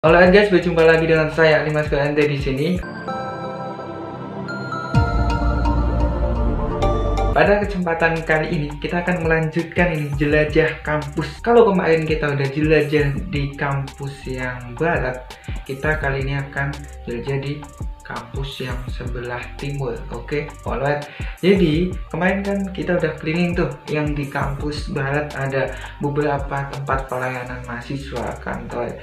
Halo guys, berjumpa lagi dengan saya Limas Galante di sini. Pada kesempatan kali ini kita akan melanjutkan ini jelajah kampus. Kalau kemarin kita udah jelajah di kampus yang barat, kita kali ini akan jelajah di kampus yang sebelah timur. Oke, alright. Jadi kemarin kan kita udah keliling tuh, yang di kampus barat ada beberapa tempat pelayanan mahasiswa, kantor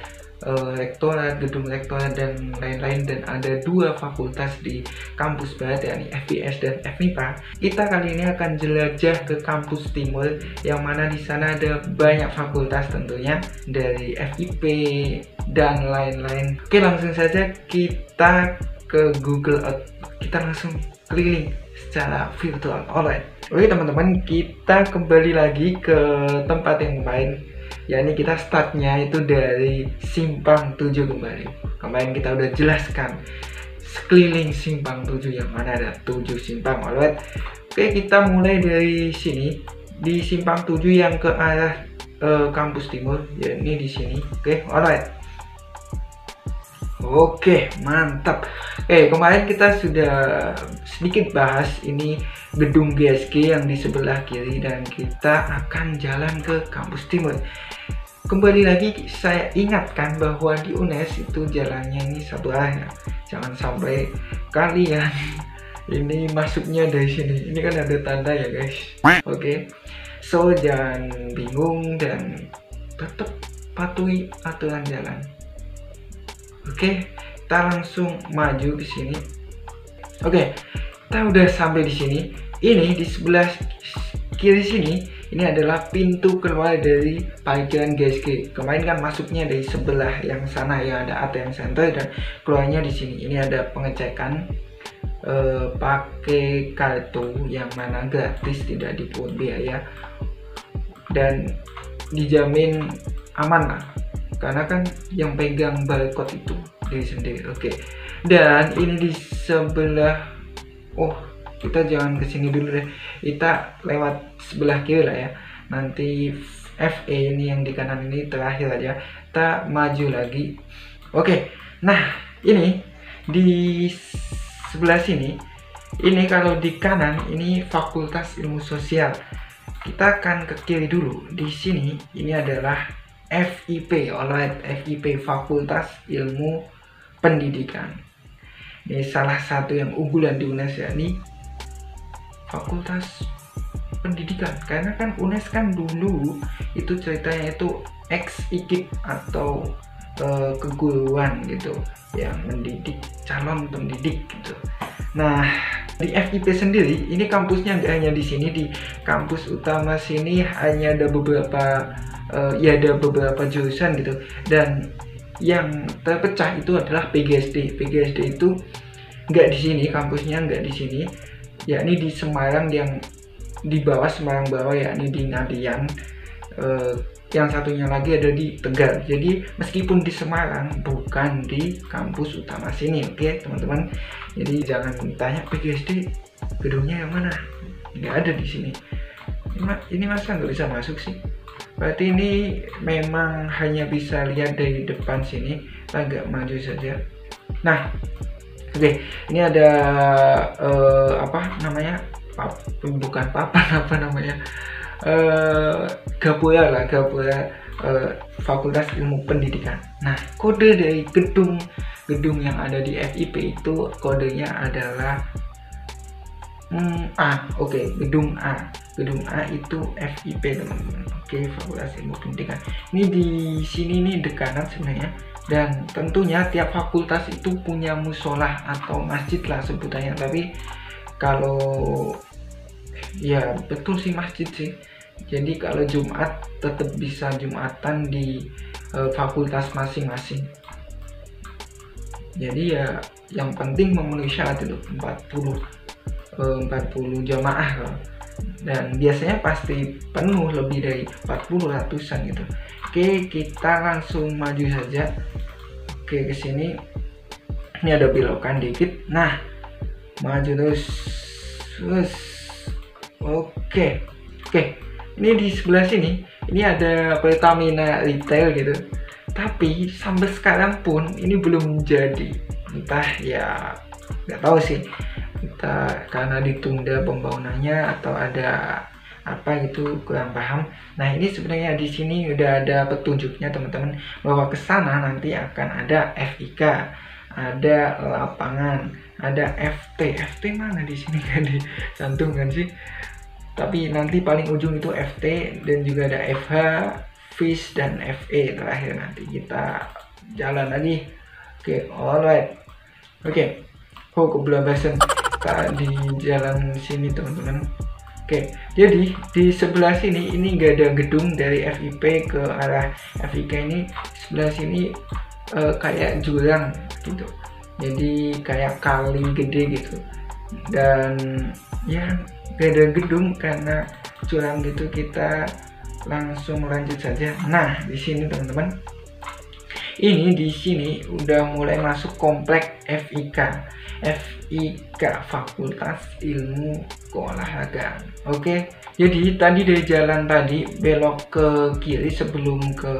rektorat, gedung rektorat dan lain-lain, dan ada dua fakultas di kampus barat, yakni FIS dan FMIPA. Kita kali ini akan jelajah ke kampus timur, yang mana di sana ada banyak fakultas tentunya, dari FIP dan lain-lain. Oke, langsung saja kita ke Google Earth. Kita langsung keliling secara virtual. Alright. Oke teman-teman, kita kembali lagi ke tempat yang lain. Yakni kita startnya itu dari Simpang 7 kembali. Kemarin kita udah jelaskan sekeliling Simpang 7, yang mana ada 7 simpang. Alright. Oke, kita mulai dari sini di Simpang 7 yang ke arah kampus timur, yakni di sini. Oke, alright. Oke, mantap. Kemarin kita sudah sedikit bahas ini gedung GSG yang di sebelah kiri, dan kita akan jalan ke kampus timur. Kembali lagi saya ingatkan bahwa di UNES itu jalannya ini satu arah. Jangan sampai kalian ini masuknya dari sini. Ini kan ada tanda ya guys. Oke. So jangan bingung dan tetap patuhi aturan jalan. Oke, kita langsung maju ke sini. Oke, kita udah sampai di sini. Ini di sebelah kiri sini, ini adalah pintu keluar dari parkiran GSG. Kemarin kan masuknya dari sebelah yang sana ya, ada ATM Center, dan keluarnya di sini. Ini ada pengecekan pakai kartu, yang mana gratis, tidak dipungut biaya, dan dijamin aman lah, karena kan yang pegang barcode itu diri sendiri. Oke, dan ini di sebelah, kita jangan kesini dulu deh, kita lewat sebelah kiri lah ya. Nanti FE ini yang di kanan ini terakhir aja, kita maju lagi. Oke, nah ini di sebelah sini, ini kalau di kanan ini Fakultas Ilmu Sosial. Kita akan ke kiri dulu. Di sini ini adalah FIP, alright, FIP, Fakultas Ilmu Pendidikan. Ini salah satu yang unggulan di UNES, yakni Fakultas Pendidikan, karena kan UNES kan dulu itu ceritanya itu ex-IKIP atau keguruan gitu, yang mendidik calon pendidik gitu. Nah, di FIP sendiri ini kampusnya nggak hanya di sini, di kampus utama sini hanya ada beberapa ada beberapa jurusan gitu, dan yang terpecah itu adalah PGSD. PGSD itu nggak di sini, kampusnya nggak di sini, yakni di Semarang, yang di bawah Semarang bawah, yakni di Ngadian. Yang satunya lagi ada di Tegal. Jadi meskipun di Semarang, bukan di kampus utama sini. Oke teman-teman, jadi jangan tanya PGSD gedungnya yang mana, nggak ada di sini. Ini masa nggak bisa masuk sih? Berarti ini memang hanya bisa lihat dari depan sini. Agak maju saja. Nah, oke, ini ada apa namanya? Bukan papan, apa namanya? Gapura lah, Gapura Fakultas Ilmu Pendidikan. Nah, kode dari gedung yang ada di FIP itu kodenya adalah A. Oke, gedung A. Gedung A itu FIP teman-teman. Oke, Fakultas Ilmu Pendidikan. Ini di sini nih dekanan sebenarnya, dan tentunya tiap fakultas itu punya musola atau masjid lah sebutannya. Tapi kalau ya betul sih masjid sih. Jadi kalau Jumat tetap bisa Jumatan di fakultas masing-masing. Jadi ya yang penting memenuhi syarat itu 40 jamaah loh. Dan biasanya pasti penuh lebih dari 40 ratusan gitu. Oke, kita langsung maju saja. Oke, ke sini. Ini ada belokan dikit. Nah, maju terus. Oke. Ini di sebelah sini, ini ada Pertamina Retail gitu. Tapi sampai sekarang pun ini belum jadi. Entah ya, nggak tahu sih. Entah karena ditunda pembangunannya atau ada apa gitu, kurang paham. Nah, ini sebenarnya di sini udah ada petunjuknya teman-teman, bahwa ke sana nanti akan ada FIK, ada lapangan, ada FT mana di sini kan dicantumkan sih, tapi nanti paling ujung itu FT, dan juga ada FH, FIS, dan FE terakhir. Nanti kita jalan lagi. Oke, alright. Oke, kebelabasan di jalan sini teman-teman. Oke, jadi di sebelah sini ini nggak ada gedung dari FIP ke arah FIK. Ini sebelah sini kayak jurang gitu, jadi kayak kali gede gitu, dan ya nggak ada gedung karena jurang gitu. Kita langsung lanjut saja. Nah, di sini teman-teman, ini di sini udah mulai masuk komplek FIK, Fakultas Ilmu Keolahragaan. Oke, jadi tadi dari jalan tadi belok ke kiri sebelum ke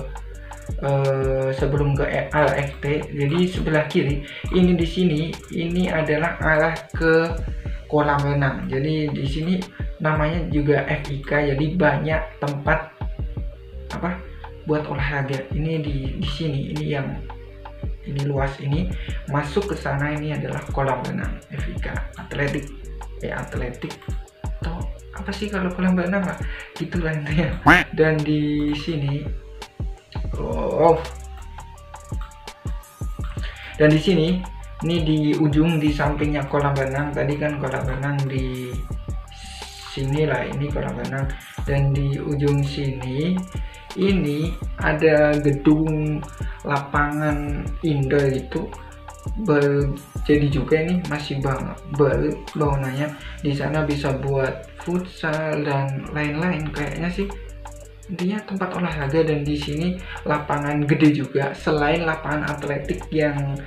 FT. Jadi sebelah kiri ini, di sini ini adalah arah ke kolam renang. Jadi di sini namanya juga FIK, jadi banyak tempat apa buat olahraga. Ini di sini, ini yang ini luas ini, masuk ke sana ini adalah kolam renang FIK, atletik atau apa sih kalau kolam renang lah, gitulah intinya. Dan di sini dan di sini ini di ujung, di sampingnya kolam renang. Tadi kan kolam renang di sini lah, ini kolam renang, dan di ujung sini ini ada gedung lapangan indoor itu jadi juga ini masih baru bangunannya. Di sana bisa buat futsal dan lain-lain kayaknya sih, intinya tempat olahraga. Dan di sini lapangan gede juga, selain lapangan atletik yang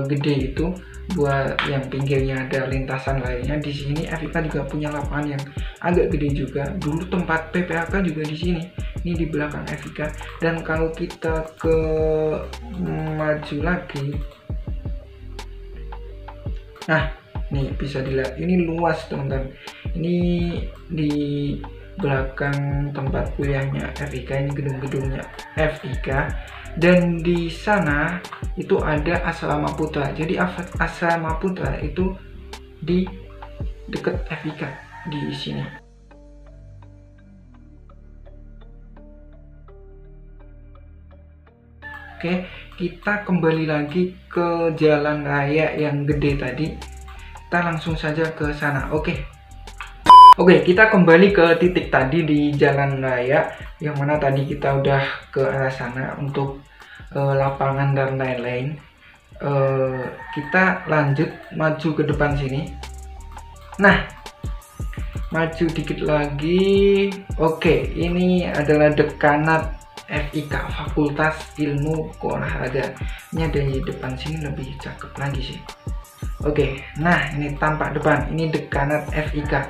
gede itu buat yang pinggirnya ada lintasan lainnya. Di sini FIK juga punya lapangan yang agak gede juga. Dulu tempat PPAK juga di sini. Ini di belakang FIK. Dan kalau kita ke maju lagi, nah nih bisa dilihat ini luas teman-teman. Ini di belakang tempat kuliahnya FIK, ini gedung-gedungnya FIK. Dan di sana itu ada asrama putra. Jadi asrama putra itu di dekat FIK di sini. Oke, kita kembali lagi ke jalan raya yang gede tadi. Kita langsung saja ke sana. Oke, kita kembali ke titik tadi di jalan raya, yang mana tadi kita udah ke arah sana untuk lapangan dan lain-lain. Kita lanjut maju ke depan sini. Nah, maju dikit lagi. Oke, ini adalah dekanat FIK, Fakultas Ilmu Keolahragaan. Ini ada di depan sini, lebih cakep lagi sih. Oke, nah ini tampak depan, ini dekanat FIK,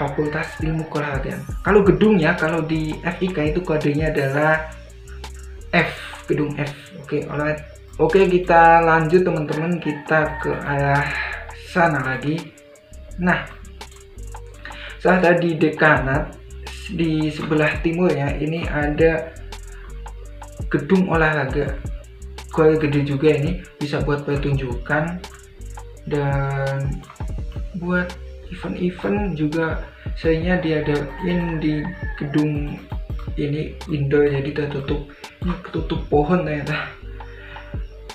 Fakultas Ilmu Keolahragaan. Kalau gedungnya, kalau di FIK itu kodenya adalah F, gedung F. Oke, alright. Oke, kita lanjut teman-teman, kita ke arah sana lagi. Nah, saat tadi dekanat, di sebelah timurnya ini ada gedung olahraga, gede juga. Ini bisa buat pertunjukan dan buat event-event juga. Sayangnya diadain di gedung ini indoor, jadi tertutup. Ini ketutup pohon ternyata.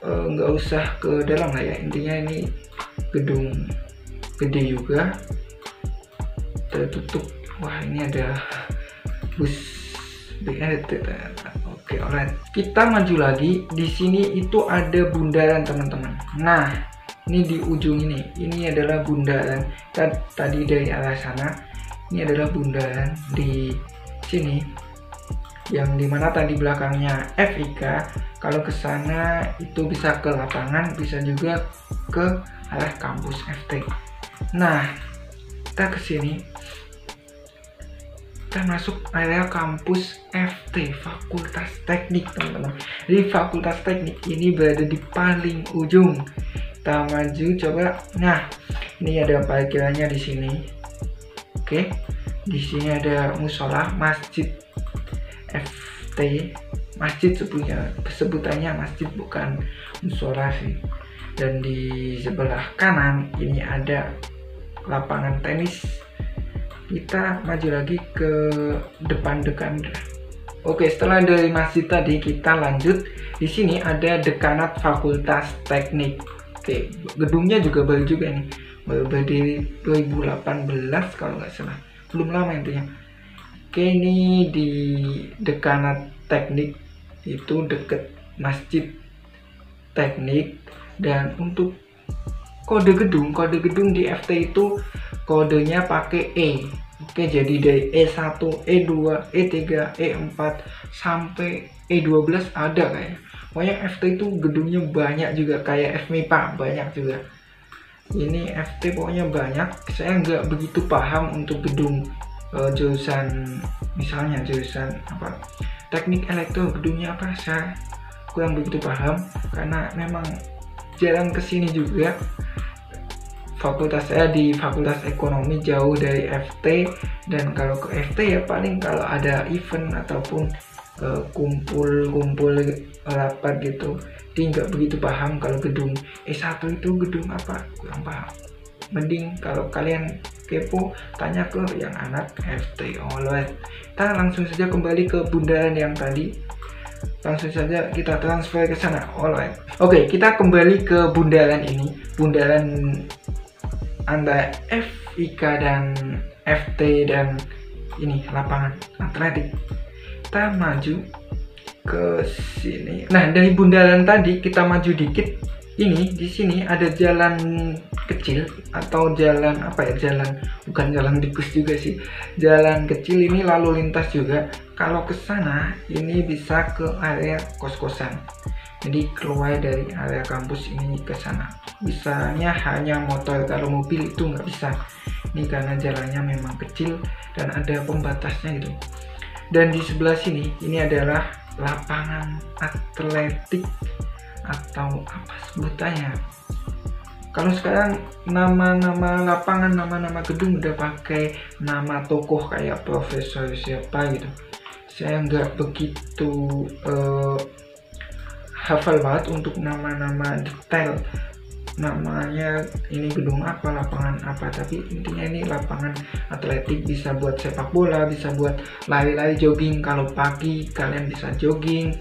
Nggak usah ke dalam lah ya, intinya ini gedung gede juga tertutup. Wah, ini ada bus BRT ternyata. Oke, alright. Kita maju lagi. Di sini itu ada bundaran teman-teman. Nah, ini di ujung ini adalah bundaran. Tadi dari arah sana, ini adalah bundaran di sini, yang dimana tadi belakangnya FIK. Kalau ke sana itu bisa ke lapangan, bisa juga ke arah kampus FT. Nah, kita ke sini. kita masuk area kampus FT, Fakultas Teknik teman-teman. Jadi Fakultas Teknik ini berada di paling ujung. Kita maju coba. Nah, ini ada parkirannya di sini. Oke, di sini ada musola, masjid FT, masjid sebutannya masjid bukan musola sih. Dan di sebelah kanan ini ada lapangan tenis. Kita maju lagi ke dekan. Oke, setelah dari masjid tadi kita lanjut. Di sini ada dekanat Fakultas Teknik. Oke, gedungnya juga baru juga nih, baru berdiri 2018 kalau nggak salah, belum lama intinya. Oke, ini di dekanat teknik itu deket masjid teknik. Dan untuk kode gedung di FT itu kodenya pakai E. Oke, jadi dari E1, E2, E3, E4 sampai E12 ada kayaknya. Pokoknya FT itu gedungnya banyak juga, kayak FMIPA banyak juga. Ini FT pokoknya banyak. Saya nggak begitu paham untuk gedung jurusan, misalnya jurusan apa, teknik elektro, gedungnya apa, saya kurang begitu paham karena memang jarang kesini juga. Fakultas saya di Fakultas Ekonomi, jauh dari FT, dan kalau ke FT ya paling kalau ada event ataupun kumpul rapat gitu. Jadi nggak begitu paham kalau gedung E1 itu gedung apa, kurang paham. Mending kalau kalian kepo tanya ke yang anak FT. Alright, kita langsung saja kembali ke bundaran yang tadi. Langsung saja kita transfer ke sana. Alright. Oke, kita kembali ke bundaran ini. Bundaran antara FIK dan FT dan ini lapangan atletik. Kita maju ke sini. Nah, dari bundaran tadi kita maju dikit. Ini di sini ada jalan kecil atau jalan apa ya? Bukan jalan tikus juga sih. Jalan kecil ini lalu lintas juga. Kalau ke sana ini bisa ke area kos-kosan. Jadi keluar dari area kampus ini ke sana. Bisanya hanya motor, kalau mobil itu nggak bisa. Ini karena jalannya memang kecil dan ada pembatasnya gitu. Dan di sebelah sini ini adalah lapangan atletik atau apa sebutannya. Kalau sekarang nama-nama lapangan, nama-nama gedung udah pakai nama tokoh kayak profesor siapa gitu. Saya nggak begitu hafal banget untuk nama-nama detail namanya, ini gedung apa, lapangan apa, tapi intinya ini lapangan atletik, bisa buat sepak bola, bisa buat lari-lari, jogging. Kalau pagi kalian bisa jogging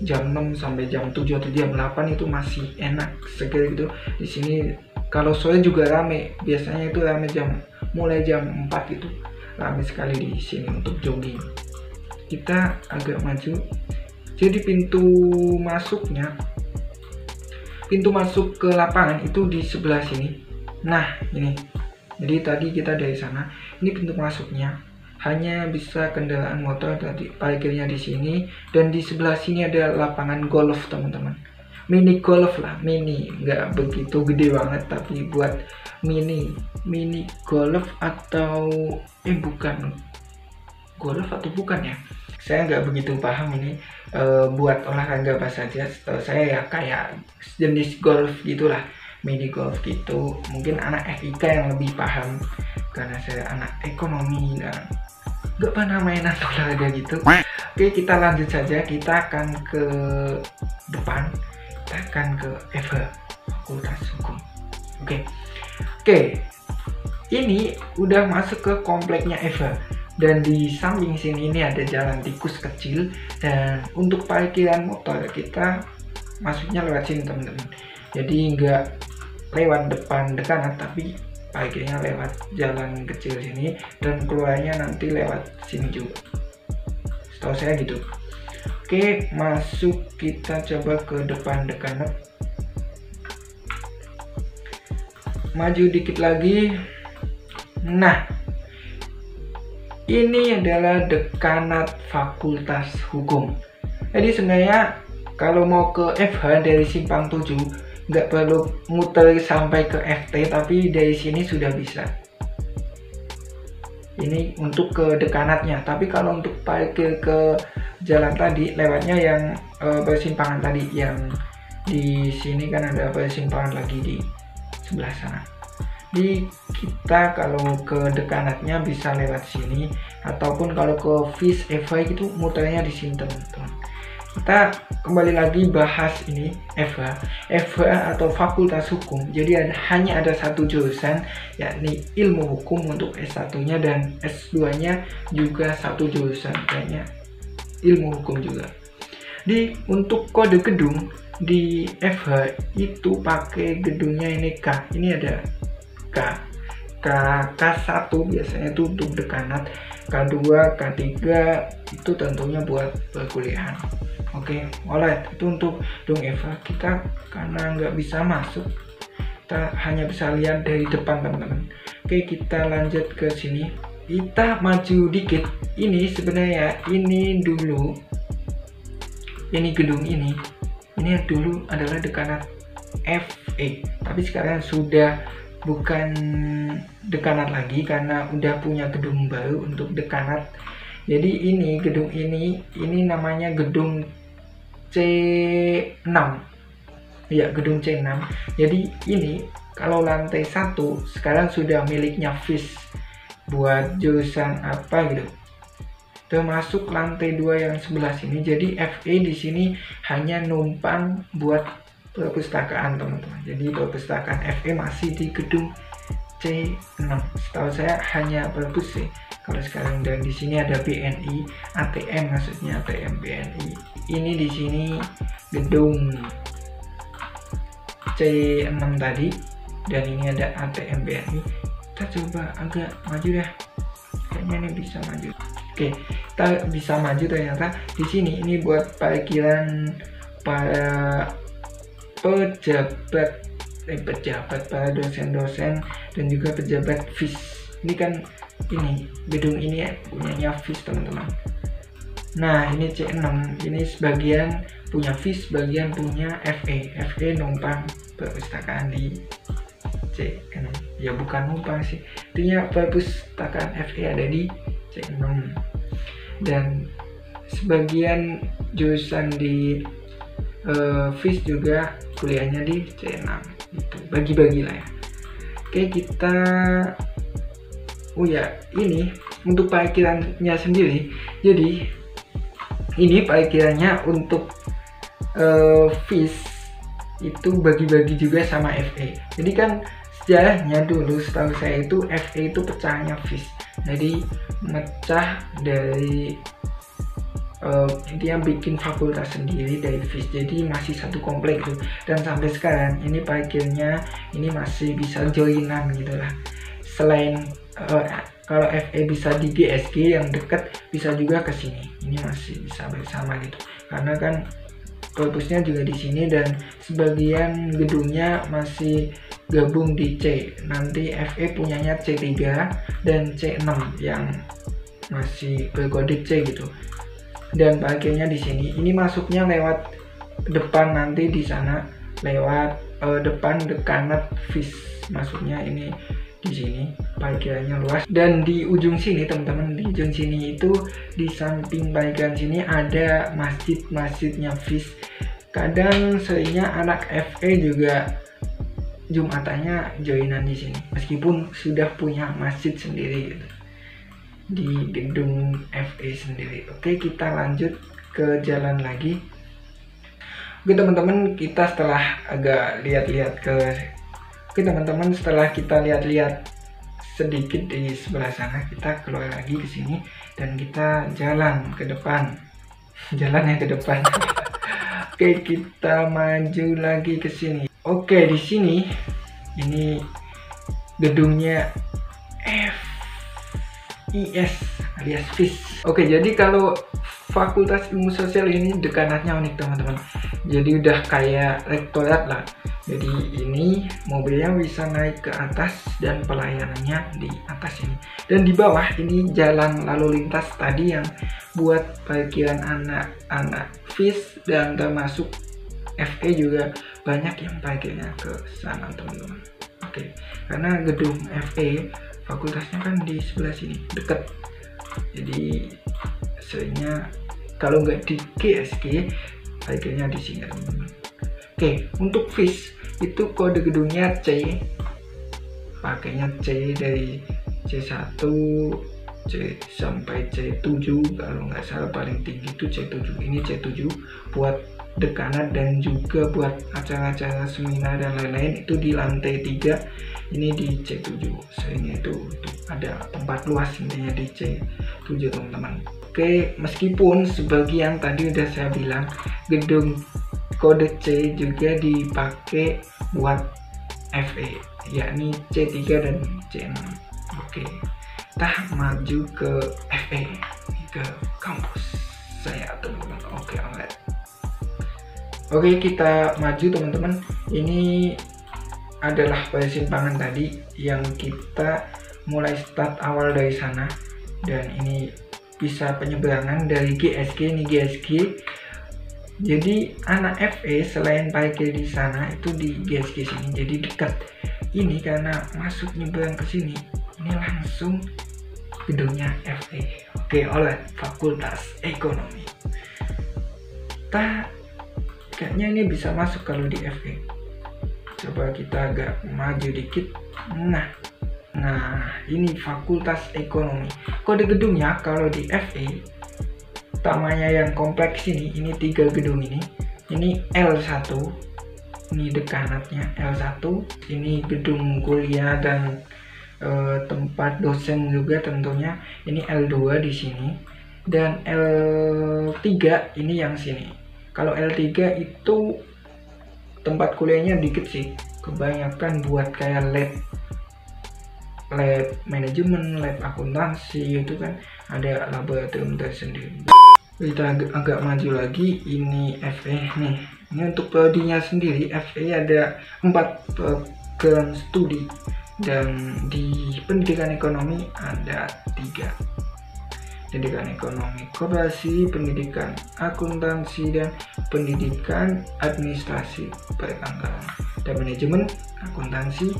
jam 6 sampai jam 7 atau jam 8 itu masih enak segar gitu. Di sini kalau sore juga rame, biasanya itu rame mulai jam 4 itu rame sekali di sini untuk jogging. Kita agak maju. Jadi pintu masuk ke lapangan itu di sebelah sini. Nah, ini. Jadi tadi kita dari sana. Ini pintu masuknya. Hanya bisa kendaraan motor, tadi parkirnya di sini, dan di sebelah sini ada lapangan golf teman-teman. Mini golf lah, mini, nggak begitu gede banget, tapi buat mini golf atau bukan golf atau bukan ya? Saya nggak begitu paham ini. Buat olahraga apa saja, setahu saya ya kayak jenis golf gitulah, mini golf gitu. Mungkin anak FIK yang lebih paham, karena saya anak ekonomi dan gak pernah mainan olahraga gitu. Oke, kita lanjut saja. Kita akan ke depan. Kita akan ke FH, Fakultas Hukum. Oke. Ini udah masuk ke kompleknya FH. Dan di samping sini ini ada jalan tikus kecil. Dan untuk parkiran motor kita masuknya lewat sini teman-teman. Jadi nggak lewat depan dekanat, tapi parkirnya lewat jalan kecil sini, dan keluarnya nanti lewat sini juga. Setahu saya gitu. Oke, masuk, kita coba ke depan dekanat. Maju dikit lagi. Nah, ini adalah dekanat Fakultas Hukum. Jadi sebenarnya kalau mau ke FH dari Simpang 7 nggak perlu muter sampai ke FT, tapi dari sini sudah bisa. ini untuk ke dekanatnya. Tapi kalau untuk parkir ke jalan tadi lewatnya yang persimpangan tadi, yang di sini kan ada persimpangan lagi di sebelah sana. Di kita kalau ke dekanatnya bisa lewat sini, ataupun kalau ke Fish Eva itu muternya di sini teman-teman. Kita kembali lagi bahas ini Eva atau Fakultas Hukum. Jadi hanya ada satu jurusan, yakni Ilmu Hukum untuk S1-nya, dan S2-nya juga satu jurusan, kayaknya Ilmu Hukum juga. Untuk kode gedung di Eva itu pakai gedungnya ini K. Ini ada K1 biasanya itu untuk dekanat, K2, K3 itu tentunya buat perkuliahan. Oke, alright, itu untuk gedung Eva. Kita karena nggak bisa masuk, kita hanya bisa lihat dari depan teman-teman. Oke, kita lanjut ke sini. Kita maju dikit. Ini sebenarnya ini dulu, ini gedung ini dulu adalah dekanat FE, tapi sekarang sudah bukan dekanat lagi karena udah punya gedung baru untuk dekanat. Jadi ini gedung ini namanya gedung C6 ya, gedung C6. Jadi ini kalau lantai 1 sekarang sudah miliknya Fish buat jurusan apa gitu, termasuk lantai 2 yang sebelah sini. Jadi FE di sini hanya numpang buat perpustakaan teman-teman. Jadi perpustakaan FE masih di gedung C6. Setahu saya hanya perpus sih kalau sekarang. Dan di sini ada BNI, ATM maksudnya, ATM BNI. Ini di sini gedung C6 tadi, dan ini ada ATM BNI. Kita coba agak maju deh. Kayaknya ini bisa maju. Oke, kita bisa maju ternyata. Di sini ini buat parkiran para pejabat, para dosen-dosen dan juga pejabat Fish. Ini kan ini gedung ini ya, punyanya Fish teman-teman. Nah ini C6, ini sebagian punya Fish, sebagian punya FE numpang perpustakaan di C6. Ya bukan numpang sih, artinya perpustakaan FE ada di C6, dan sebagian jurusan di Fish juga kuliahnya di C6 gitu, bagi-bagi lah ya. Oke, kita ini untuk parkirannya sendiri. Jadi ini parkirannya untuk Fish itu bagi-bagi juga sama FE. Jadi kan sejarahnya dulu setahu saya itu FE itu pecahnya Fish, jadi mecah dari intinya bikin fakultas sendiri dari Fish, jadi masih satu komplek itu. Dan sampai sekarang ini parkirnya ini masih bisa joinan gitu lah. Selain kalau FE bisa di GSG yang dekat, bisa juga ke sini. Ini masih bisa bersama gitu, karena kan kampusnya juga di sini, dan sebagian gedungnya masih gabung di C. Nanti FE punyanya C3 dan C6 yang masih berkode C gitu. Dan parkirnya di sini. Ini masuknya lewat depan, nanti di sana lewat depan dekanat Fish. Masuknya ini di sini, parkirannya luas. Dan di ujung sini teman-teman, di ujung sini itu di samping parkiran sini ada masjidnya Fish. Kadang seringnya anak FE juga Jumatannya joinan di sini, meskipun sudah punya masjid sendiri gitu, di gedung FE sendiri. Oke, kita lanjut ke jalan lagi. Oke teman-teman, kita setelah agak lihat-lihat setelah kita lihat-lihat sedikit di sebelah sana, kita keluar lagi ke sini dan kita jalan ke depan. Jalannya ke depan. Oke, kita maju lagi ke sini. Oke, di sini ini gedungnya FIS alias Fish. Oke, jadi kalau Fakultas Ilmu Sosial ini dekanatnya unik teman-teman. Jadi udah kayak rektorat lah. Jadi ini mobilnya bisa naik ke atas dan pelayanannya di atas ini. Dan di bawah ini jalan lalu lintas tadi yang buat parkiran anak-anak Fish, dan termasuk FE juga banyak yang parkirnya ke sana teman-teman. Oke, karena gedung FE fakultasnya kan di sebelah sini dekat, jadi seringnya kalau nggak di GSG akhirnya di sini teman-teman. Oke, untuk FIS itu kode gedungnya C, pakainya C dari C1 C sampai C7 kalau nggak salah, paling tinggi itu C7. Ini C7 buat dekanat dan juga buat acara-acara seminar dan lain-lain itu di lantai 3, ini di C7. Seringnya itu ada tempat luas intinya di C7 teman-teman. Oke, meskipun sebagian tadi udah saya bilang gedung kode C juga dipakai buat FE, yakni C3 dan C6. Oke, kita maju ke FE, ke kampus saya teman-teman. Oke, alright. Oke, kita maju teman-teman. Ini adalah persimpangan tadi yang kita mulai start awal dari sana, dan ini bisa penyeberangan dari GSG. Ini GSG. Jadi anak FE selain parkir di sana itu di GSG sini, jadi dekat. Ini karena masuk nyebrang ke sini, ini langsung gedungnya FE. Oke, alright, Fakultas Ekonomi. Kayaknya ini bisa masuk kalau di FE. Coba kita agak maju dikit. Nah, ini Fakultas Ekonomi. Kode gedungnya kalau di FE, utamanya yang kompleks ini 3 gedung ini L1, ini dekanatnya L1, ini gedung kuliah dan tempat dosen juga tentunya, ini L2 di sini, dan L3 ini yang sini. Kalau L3 itu tempat kuliahnya dikit sih, kebanyakan buat kayak lab manajemen, lab akuntansi, itu kan ada laboratorium tersendiri. Kita agak maju lagi, ini FE nih. Ini untuk prodinya sendiri, FE ada 4 program studi, dan di pendidikan ekonomi ada 3. Pendidikan ekonomi koperasi, pendidikan akuntansi, dan pendidikan administrasi perkantoran, dan manajemen akuntansi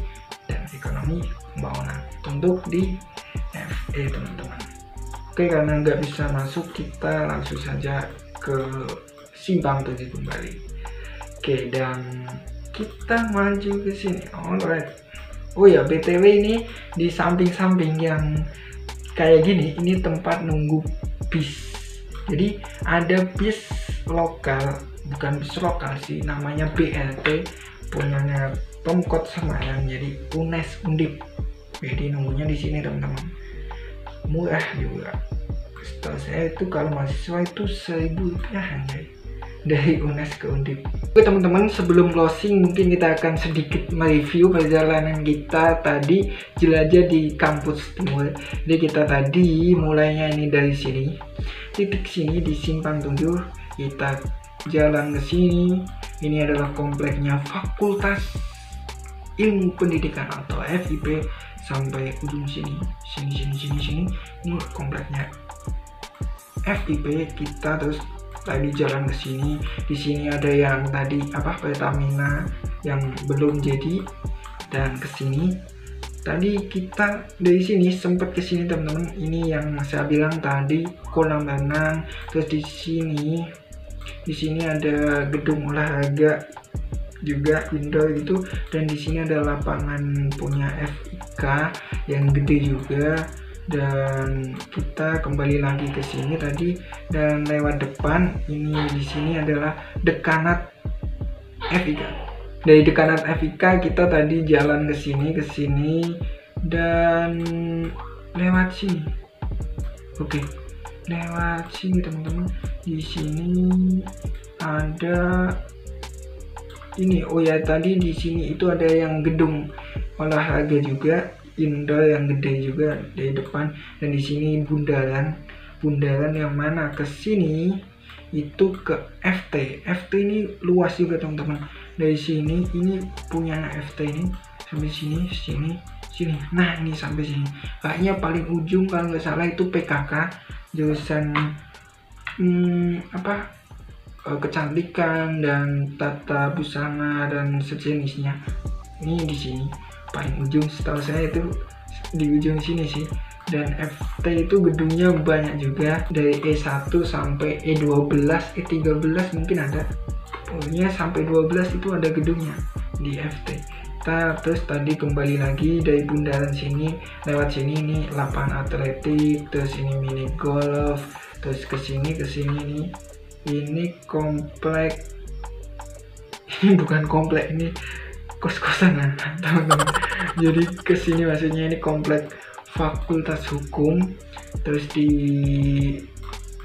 dan ekonomi pembangunan untuk di FE teman-teman. Oke, karena nggak bisa masuk, kita langsung saja ke simpang 7 kembali. Oke, dan kita maju ke sini. Alright. Oh ya, BTW ini di samping-samping yang kayak gini, ini tempat nunggu bis. Jadi ada bis lokal, bukan bis lokal sih, namanya BLT, punyanya Pemkot Semarang, jadi UNES Undip. Jadi nunggunya di sini teman-teman. Murah juga. Setahu saya itu kalau mahasiswa itu 1.000 rupiah aja dari UNES ke Undip. Oke teman-teman, sebelum closing mungkin kita akan sedikit mereview perjalanan kita tadi jelajah di kampus timur. Jadi kita tadi mulainya ini dari sini, titik sini di simpang 7, kita jalan ke sini. Ini adalah kompleknya Fakultas Ilmu Pendidikan atau FIP sampai ujung sini. Sini. Ini kompleknya FIP. Kita terus tadi jalan ke sini. Di sini ada yang tadi Pertamina yang belum jadi, dan ke sini. Tadi kita dari sini sempat ke sini teman-teman. Ini yang saya bilang tadi kolam renang. Terus di sini ada gedung olahraga juga indoor gitu, dan di sini ada lapangan punya FIK yang gede juga. Dan kita kembali lagi ke sini tadi, dan lewat depan ini di sini adalah dekanat FIK. Dari dekanat FIK kita tadi jalan ke sini dan lewat sini. Oke, lewat sini teman-teman. Di sini ada ini. Oh ya, tadi di sini itu ada yang gedung olahraga juga, indoor yang gede juga dari depan. Dan di sini bundaran yang mana ke sini itu ke FT. FT ini luas juga teman-teman. Dari sini ini punya FT ini sampai sini. Nah, ini sampai sini. Kayaknya paling ujung kalau nggak salah itu PKK, jurusan kecantikan dan tata busana dan sejenisnya. Ini di sini paling ujung, setahu saya itu di ujung sini sih. Dan FT itu gedungnya banyak juga, dari E1 sampai E12, E13 mungkin ada, pokoknya sampai 12 itu ada gedungnya di FT. Kita terus tadi kembali lagi dari bundaran sini, lewat sini, ini lapangan atletik, terus ini mini golf, terus ke sini nih, ini komplek, ini bukan komplek, ini kos-kosan lah teman-teman. Jadi kesini maksudnya ini komplek Fakultas Hukum. Terus di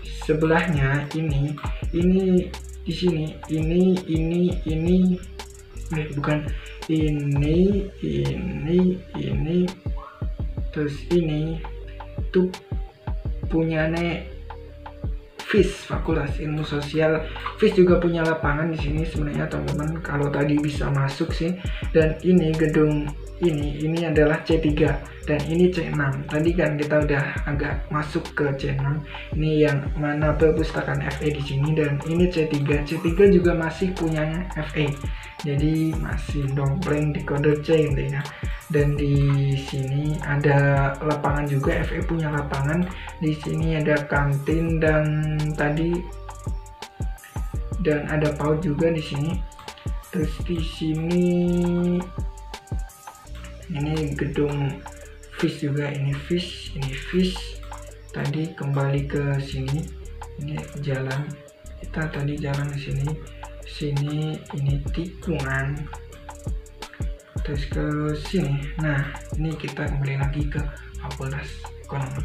sebelahnya ini di sini bukan ini terus ini tuh punyane FIS, Fakultas Ilmu Sosial. FIS juga punya lapangan di sini sebenarnya teman-teman, kalau tadi bisa masuk sih. Dan ini gedung ini adalah C3 dan ini C6. Tadi kan kita udah agak masuk ke C6. Ini yang mana perpustakaan FE di sini, dan ini C3. C3 juga masih punyanya FE. Jadi masih dompleng di kode C intinya. Dan di sini ada lapangan juga, FE punya lapangan. Di sini ada kantin dan ada PAUD juga di sini. Terus di sini ini gedung FIS juga, ini FIS. Tadi kembali ke sini, ini jalan, kita tadi jalan ke sini ini tikungan, terus ke sini. Nah, ini kita kembali lagi ke Fakultas Ekonomi.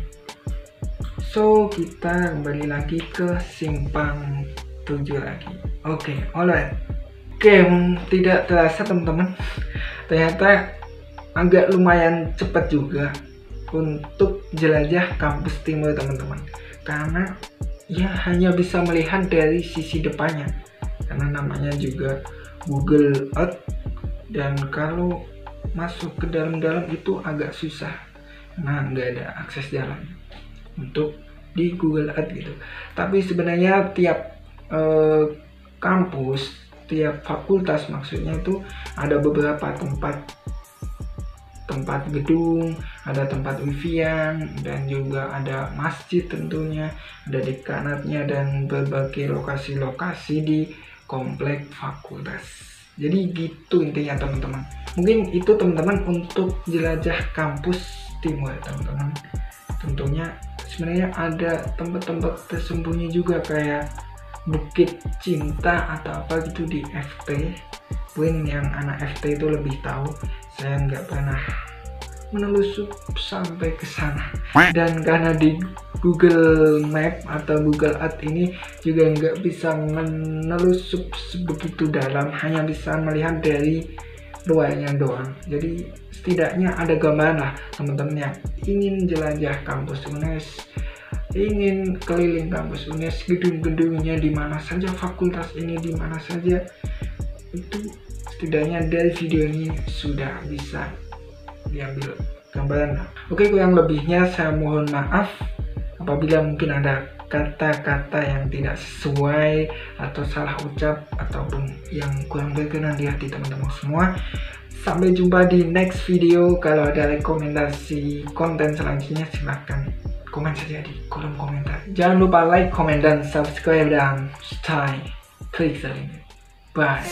So, kita kembali lagi ke simpang 7 lagi. Alright. Tidak terasa teman-teman, ternyata agak lumayan cepat juga untuk jelajah kampus timur teman-teman, karena ya hanya bisa melihat dari sisi depannya, karena namanya juga Google Earth, dan kalau masuk ke dalam-dalam itu agak susah, nah nggak ada akses jalan untuk di Google Earth gitu. Tapi sebenarnya tiap kampus, tiap fakultas maksudnya itu ada beberapa tempat gedung, ada tempat wifi-an, dan juga ada masjid tentunya, ada dekanatnya, dan berbagai lokasi-lokasi di komplek fakultas. Jadi gitu intinya teman-teman. Mungkin itu teman-teman untuk jelajah kampus timur teman-teman. Tentunya sebenarnya ada tempat-tempat tersembunyi juga kayak Bukit Cinta atau apa gitu di FT. Mungkin yang anak FT itu lebih tahu, saya nggak pernah menelusup sampai ke sana. Dan karena di Google Map atau Google Earth ini juga nggak bisa menelusup sebegitu dalam, hanya bisa melihat dari luarnya doang. Jadi setidaknya ada gambaran lah teman-teman yang ingin jelajah kampus UNES, ingin keliling kampus UNES, gedung-gedungnya di mana saja, fakultas ini di mana saja, itu setidaknya dari video ini sudah bisa diambil gambaran. Oke, kurang lebihnya saya mohon maaf apabila mungkin ada kata-kata yang tidak sesuai atau salah ucap ataupun yang kurang berkenan di hati teman-teman semua. Sampai jumpa di next video. Kalau ada rekomendasi konten selanjutnya silahkan komen saja di kolom komentar. Jangan lupa like, komen, dan subscribe, dan stay klik saling. Bye.